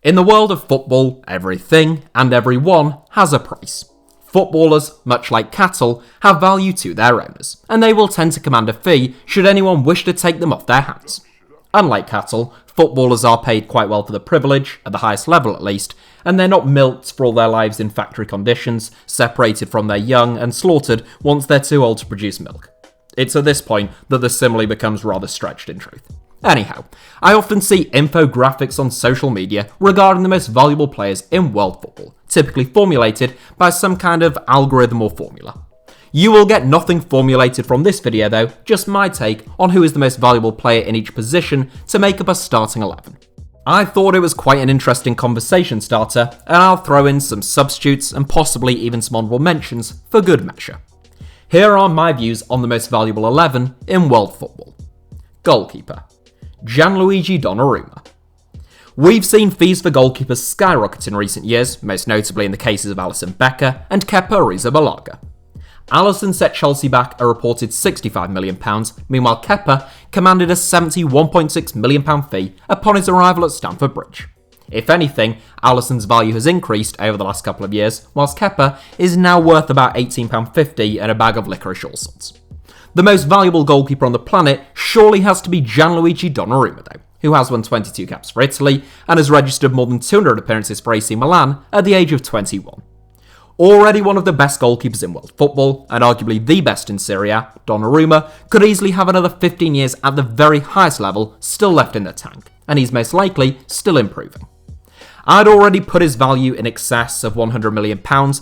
In the world of football, everything and everyone has a price. Footballers, much like cattle, have value to their owners, and they will tend to command a fee should anyone wish to take them off their hands. Unlike cattle, footballers are paid quite well for the privilege, at the highest level at least, and they're not milked for all their lives in factory conditions, separated from their young and slaughtered once they're too old to produce milk. It's at this point that the simile becomes rather stretched in truth. Anyhow, I often see infographics on social media regarding the most valuable players in world football, typically formulated by some kind of algorithm or formula. You will get nothing formulated from this video though, just my take on who is the most valuable player in each position to make up a starting 11. I thought it was quite an interesting conversation starter, and I'll throw in some substitutes and possibly even some honourable mentions for good measure. Here are my views on the most valuable 11 in world football. Goalkeeper. Gianluigi Donnarumma. We've seen fees for goalkeepers skyrocket in recent years, most notably in the cases of Alisson Becker and Kepa Arrizabalaga. Alisson set Chelsea back a reported £65 million, meanwhile Kepa commanded a £71.6 million fee upon his arrival at Stamford Bridge. If anything, Alisson's value has increased over the last couple of years, whilst Kepa is now worth about £18.50 and a bag of licorice all sorts. The most valuable goalkeeper on the planet surely has to be Gianluigi Donnarumma though, who has won 22 caps for Italy and has registered more than 200 appearances for AC Milan at the age of 21. Already one of the best goalkeepers in world football, and arguably the best in Serie A, Donnarumma could easily have another 15 years at the very highest level still left in the tank, and he's most likely still improving. I'd already put his value in excess of £100 million,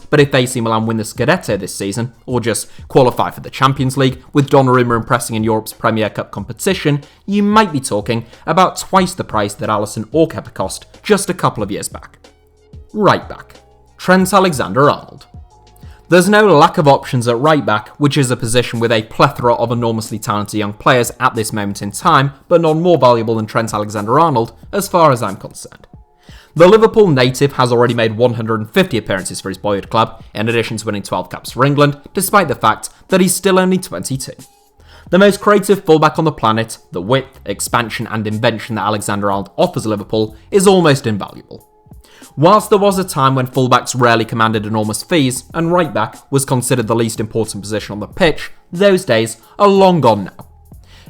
but if AC Milan win the Scudetto this season, or just qualify for the Champions League, with Donnarumma impressing in Europe's Premier Cup competition, you might be talking about twice the price that Alisson or Kepa cost just a couple of years back. Right-back. Trent Alexander-Arnold. There's no lack of options at right-back, which is a position with a plethora of enormously talented young players at this moment in time, but none more valuable than Trent Alexander-Arnold as far as I'm concerned. The Liverpool native has already made 150 appearances for his boyhood club, in addition to winning 12 caps for England, despite the fact that he's still only 22. The most creative fullback on the planet, the width, expansion and invention that Alexander-Arnold offers Liverpool is almost invaluable. Whilst there was a time when fullbacks rarely commanded enormous fees, and right-back was considered the least important position on the pitch, those days are long gone now.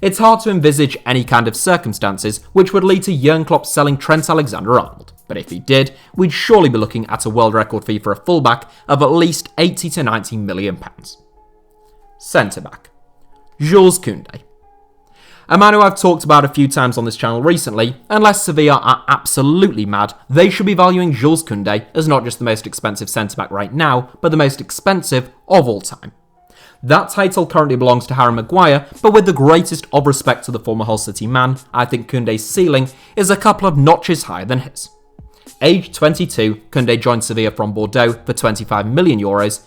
It's hard to envisage any kind of circumstances which would lead to Jurgen Klopp selling Trent Alexander-Arnold. But if he did, we'd surely be looking at a world record fee for a fullback of at least £80 to £90 million. Centreback. Jules Koundé. A man who I've talked about a few times on this channel recently, unless Sevilla are absolutely mad, they should be valuing Jules Koundé as not just the most expensive centre-back right now, but the most expensive of all time. That title currently belongs to Harry Maguire, but with the greatest of respect to the former Hull City man, I think Koundé's ceiling is a couple of notches higher than his. Aged 22, Koundé joined Sevilla from Bordeaux for €25 million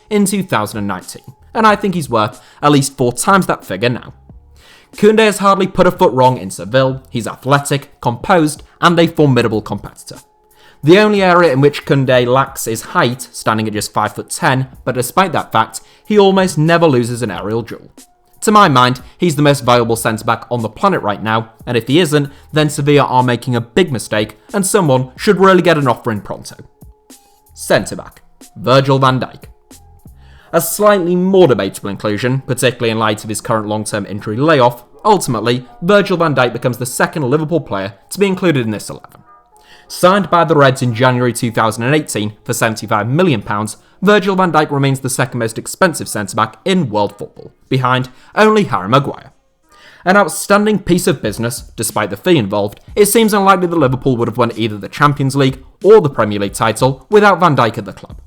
in 2019, and I think he's worth at least 4 times that figure now. Koundé has hardly put a foot wrong in Seville, he's athletic, composed, and a formidable competitor. The only area in which Koundé lacks is height, standing at just 5'10", but despite that fact, he almost never loses an aerial duel. To my mind, he's the most valuable centre-back on the planet right now, and if he isn't, then Sevilla are making a big mistake, and someone should really get an offer in pronto. Centre-back. Virgil van Dijk. A slightly more debatable inclusion, particularly in light of his current long-term injury layoff, ultimately, Virgil van Dijk becomes the second Liverpool player to be included in this 11. Signed by the Reds in January 2018 for £75 million, Virgil van Dijk remains the second most expensive centre-back in world football, behind only Harry Maguire. An outstanding piece of business, despite the fee involved, it seems unlikely that Liverpool would have won either the Champions League or the Premier League title without Van Dijk at the club.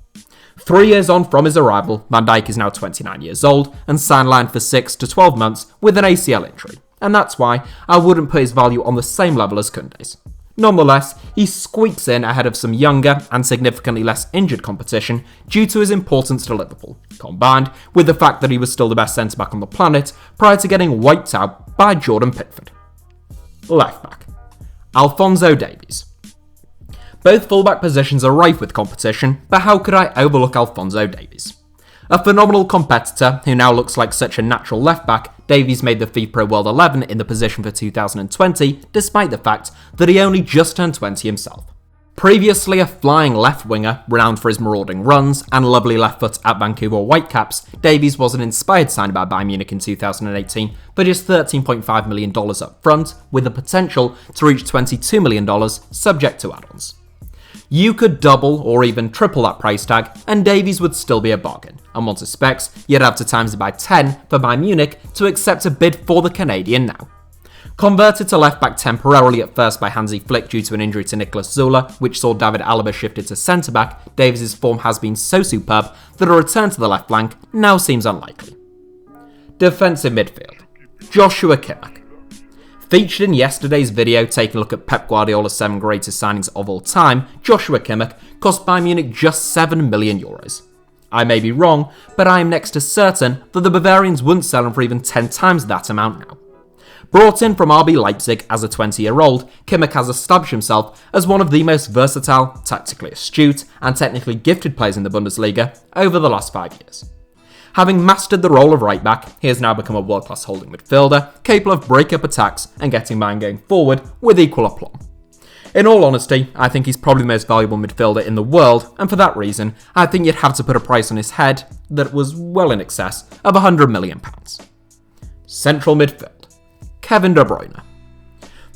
3 years on from his arrival, Van Dijk is now 29 years old and sidelined for 6 to 12 months with an ACL injury, and that's why I wouldn't put his value on the same level as Koundé's. Nonetheless, he squeaks in ahead of some younger and significantly less injured competition due to his importance to Liverpool, combined with the fact that he was still the best centre-back on the planet prior to getting wiped out by Jordan Pickford. Left-back. Alphonso Davies. Both fullback positions are rife with competition, but how could I overlook Alphonso Davies? A phenomenal competitor who now looks like such a natural left-back, Davies made the FIFPro World 11 in the position for 2020, despite the fact that he only just turned 20 himself. Previously a flying left winger, renowned for his marauding runs and lovely left foot at Vancouver Whitecaps, Davies was an inspired signing by Bayern Munich in 2018 for just $13.5 million up front, with the potential to reach $22 million subject to add-ons. You could double or even triple that price tag and Davies would still be a bargain, and one suspects you'd have to times it by 10 for Bayern Munich to accept a bid for the Canadian now. Converted to left-back temporarily at first by Hansi Flick due to an injury to Niklas Zola, which saw David Alaba shifted to centre-back, Davies' form has been so superb that a return to the left flank now seems unlikely. Defensive midfield. Joshua Kimmich. Featured in yesterday's video taking a look at Pep Guardiola's 7 greatest signings of all time, Joshua Kimmich cost Bayern Munich just €7 million. I may be wrong, but I am next to certain that the Bavarians wouldn't sell him for even 10 times that amount now. Brought in from RB Leipzig as a 20-year-old, Kimmich has established himself as one of the most versatile, tactically astute, and technically gifted players in the Bundesliga over the last 5 years. Having mastered the role of right-back, he has now become a world-class holding midfielder, capable of break-up attacks and getting man going forward with equal aplomb. In all honesty, I think he's probably the most valuable midfielder in the world, and for that reason, I think you'd have to put a price on his head that was well in excess of £100 million. Central midfield. Kevin De Bruyne.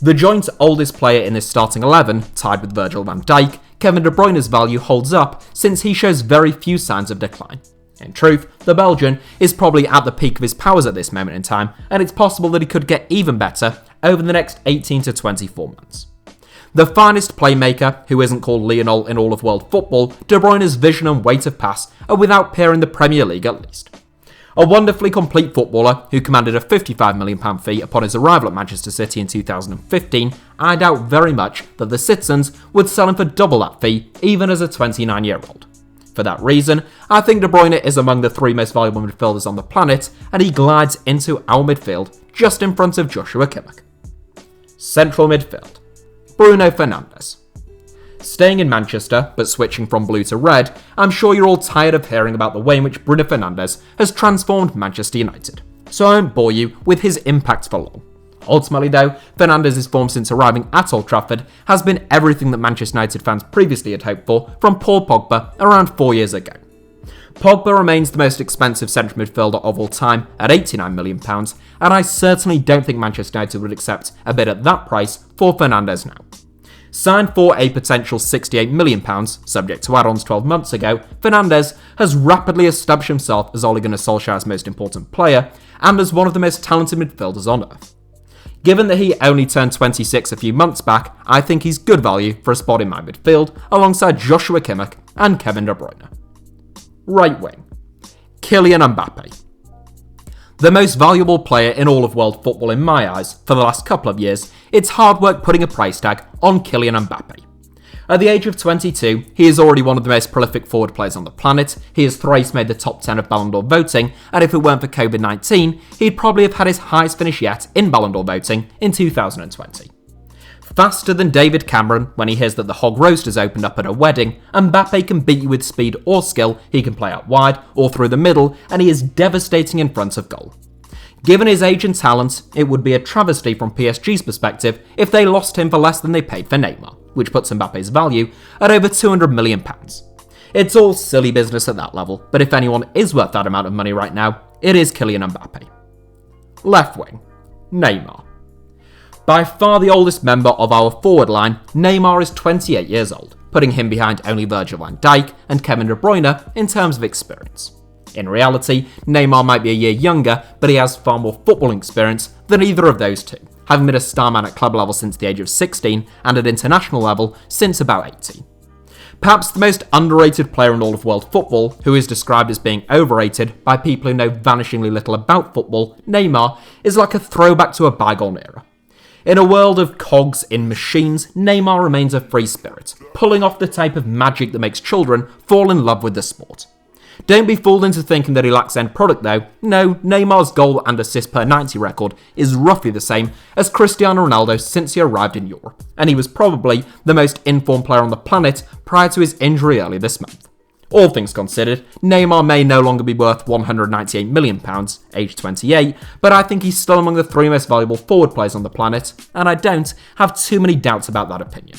The joint oldest player in this starting 11, tied with Virgil van Dijk, Kevin De Bruyne's value holds up since he shows very few signs of decline. In truth, the Belgian is probably at the peak of his powers at this moment in time, and it's possible that he could get even better over the next 18 to 24 months. The finest playmaker, who isn't called Lionel in all of world football, De Bruyne's vision and weight of pass are without peer in the Premier League at least. A wonderfully complete footballer who commanded a £55 million fee upon his arrival at Manchester City in 2015, I doubt very much that the citizens would sell him for double that fee even as a 29-year-old. For that reason, I think De Bruyne is among the 3 most valuable midfielders on the planet, and he glides into our midfield just in front of Joshua Kimmich. Central midfield. Bruno Fernandes. Staying in Manchester, but switching from blue to red, I'm sure you're all tired of hearing about the way in which Bruno Fernandes has transformed Manchester United, so I won't bore you with his impact for long. Ultimately though, Fernandes' form since arriving at Old Trafford has been everything that Manchester United fans previously had hoped for from Paul Pogba around 4 years ago. Pogba remains the most expensive central midfielder of all time at £89 million, and I certainly don't think Manchester United would accept a bid at that price for Fernandes now. Signed for a potential £68 million, subject to add-ons 12 months ago, Fernandes has rapidly established himself as Ole Gunnar Solskjaer's most important player and as one of the most talented midfielders on earth. Given that he only turned 26 a few months back, I think he's good value for a spot in my midfield alongside Joshua Kimmich and Kevin De Bruyne. Right wing. Kylian Mbappe. The most valuable player in all of world football in my eyes for the last couple of years, it's hard work putting a price tag on Kylian Mbappe. At the age of 22, he is already one of the most prolific forward players on the planet, he has thrice made the top 10 of Ballon d'Or voting, and if it weren't for COVID-19, he'd probably have had his highest finish yet in Ballon d'Or voting in 2020. Faster than David Cameron when he hears that the hog roast has opened up at a wedding, Mbappe can beat you with speed or skill, he can play out wide or through the middle, and he is devastating in front of goal. Given his age and talent, it would be a travesty from PSG's perspective if they lost him for less than they paid for Neymar, which puts Mbappe's value at over £200 million. It's all silly business at that level, but if anyone is worth that amount of money right now, it is Kylian Mbappe. Left wing. Neymar. By far the oldest member of our forward line, Neymar is 28 years old, putting him behind only Virgil van Dijk and Kevin De Bruyne in terms of experience. In reality, Neymar might be a year younger, but he has far more footballing experience than either of those two, having been a star man at club level since the age of 16 and at international level since about 18. Perhaps the most underrated player in all of world football, who is described as being overrated by people who know vanishingly little about football, Neymar is like a throwback to a bygone era. In a world of cogs in machines, Neymar remains a free spirit, pulling off the type of magic that makes children fall in love with the sport. Don't be fooled into thinking that he lacks end product though. No, Neymar's goal and assist per 90 record is roughly the same as Cristiano Ronaldo's since he arrived in Europe, and he was probably the most informed player on the planet prior to his injury earlier this month. All things considered, Neymar may no longer be worth £198 million, age 28, but I think he's still among the 3 most valuable forward players on the planet, and I don't have too many doubts about that opinion.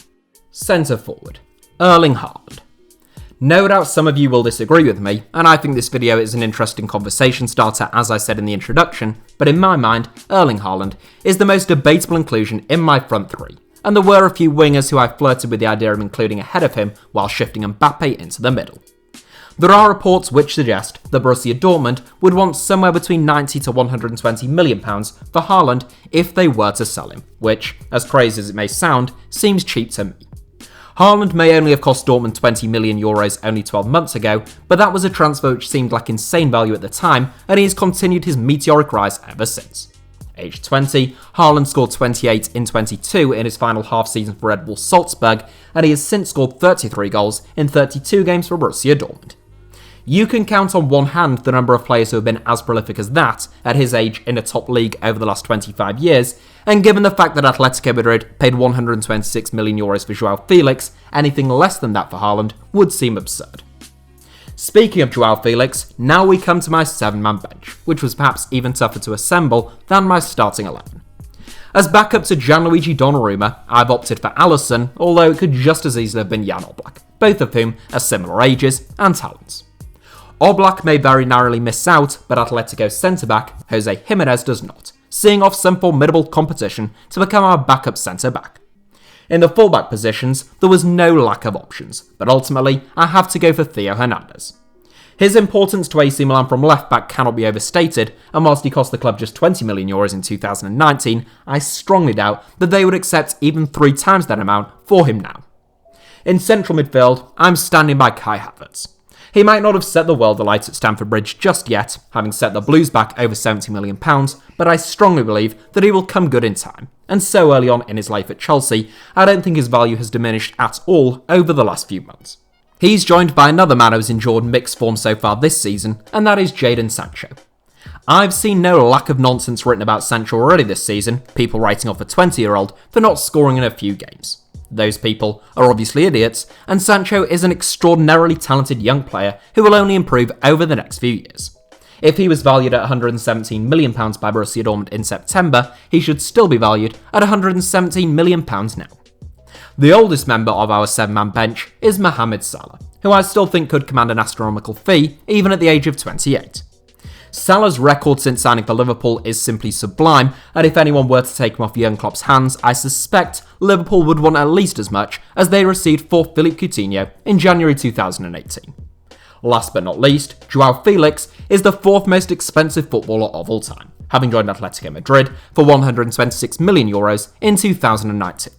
Centre forward. Erling Haaland. No doubt some of you will disagree with me, and I think this video is an interesting conversation starter as I said in the introduction, but in my mind, Erling Haaland is the most debatable inclusion in my front three, and there were a few wingers who I flirted with the idea of including ahead of him while shifting Mbappe into the middle. There are reports which suggest that Borussia Dortmund would want somewhere between £90 to £120 million for Haaland if they were to sell him, which, as crazy as it may sound, seems cheap to me. Haaland may only have cost Dortmund €20 million only 12 months ago, but that was a transfer which seemed like insane value at the time, and he has continued his meteoric rise ever since. Aged 20, Haaland scored 28 in 22 in his final half-season for Red Bull Salzburg, and he has since scored 33 goals in 32 games for Borussia Dortmund. You can count on one hand the number of players who have been as prolific as that at his age in a top league over the last 25 years, and given the fact that Atletico Madrid paid €126 million for Joao Felix, anything less than that for Haaland would seem absurd. Speaking of Joao Felix, now we come to my 7-man bench, which was perhaps even tougher to assemble than my starting 11. As backup to Gianluigi Donnarumma, I've opted for Alisson, although it could just as easily have been Jan Oblak, both of whom are similar ages and talents. Oblak may very narrowly miss out, but Atletico's centre-back, Jose Jimenez, does not, seeing off some formidable competition to become our backup centre-back. In the fullback positions, there was no lack of options, but ultimately, I have to go for Theo Hernandez. His importance to AC Milan from left-back cannot be overstated, and whilst he cost the club just €20 million in 2019, I strongly doubt that they would accept even 3 times that amount for him now. In central midfield, I'm standing by Kai Havertz. He might not have set the world alight at Stamford Bridge just yet, having set the Blues back over £70 million, but I strongly believe that he will come good in time. And so early on in his life at Chelsea, I don't think his value has diminished at all over the last few months. He's joined by another man who's enjoyed mixed form so far this season, and that is Jadon Sancho. I've seen no lack of nonsense written about Sancho already this season, people writing off a 20-year-old for not scoring in a few games. Those people are obviously idiots, and Sancho is an extraordinarily talented young player who will only improve over the next few years. If he was valued at £117 million by Borussia Dortmund in September, he should still be valued at £117 million now. The oldest member of our 7-man bench is Mohamed Salah, who I still think could command an astronomical fee even at the age of 28. Salah's record since signing for Liverpool is simply sublime, and if anyone were to take him off Jurgen Klopp's hands, I suspect Liverpool would want at least as much as they received for Philippe Coutinho in January 2018. Last but not least, Joao Felix is the 4th most expensive footballer of all time, having joined Atletico Madrid for €126 million in 2019.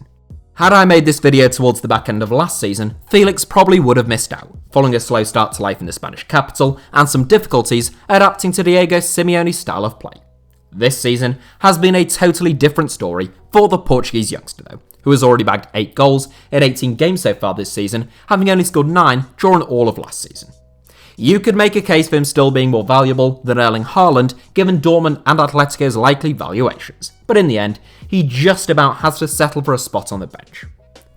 Had I made this video towards the back end of last season, Felix probably would have missed out, following a slow start to life in the Spanish capital and some difficulties adapting to Diego Simeone's style of play. This season has been a totally different story for the Portuguese youngster though, who has already bagged 8 goals in 18 games so far this season, having only scored 9 during all of last season. You could make a case for him still being more valuable than Erling Haaland given Dortmund and Atletico's likely valuations, but in the end, he just about has to settle for a spot on the bench.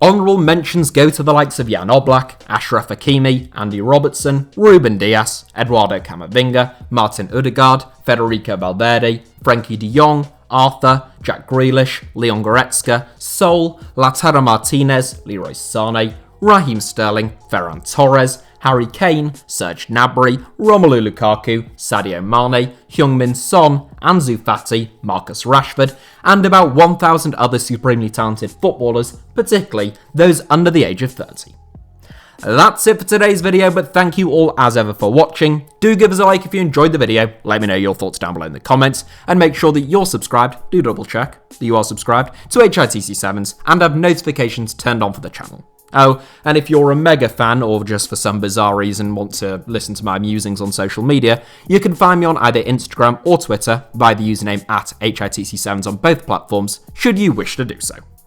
Honourable mentions go to the likes of Jan Oblak, Achraf Hakimi, Andy Robertson, Ruben Dias, Eduardo Camavinga, Martin Odegaard, Federico Valverde, Frenkie de Jong, Arthur, Jack Grealish, Leon Goretzka, Sol, Lautaro Martinez, Leroy Sané, Raheem Sterling, Ferran Torres, Harry Kane, Serge Gnabry, Romelu Lukaku, Sadio Mane, Heung-min Son, Ansu Fati, Marcus Rashford, and about 1,000 other supremely talented footballers, particularly those under the age of 30. That's it for today's video, but thank you all as ever for watching. Do give us a like if you enjoyed the video, let me know your thoughts down below in the comments, and make sure that you're subscribed, do double check that you are subscribed to HITC Sevens and have notifications turned on for the channel. Oh, and if you're a mega fan or just for some bizarre reason want to listen to my musings on social media, you can find me on either Instagram or Twitter via the username @HITC Sevens on both platforms, should you wish to do so.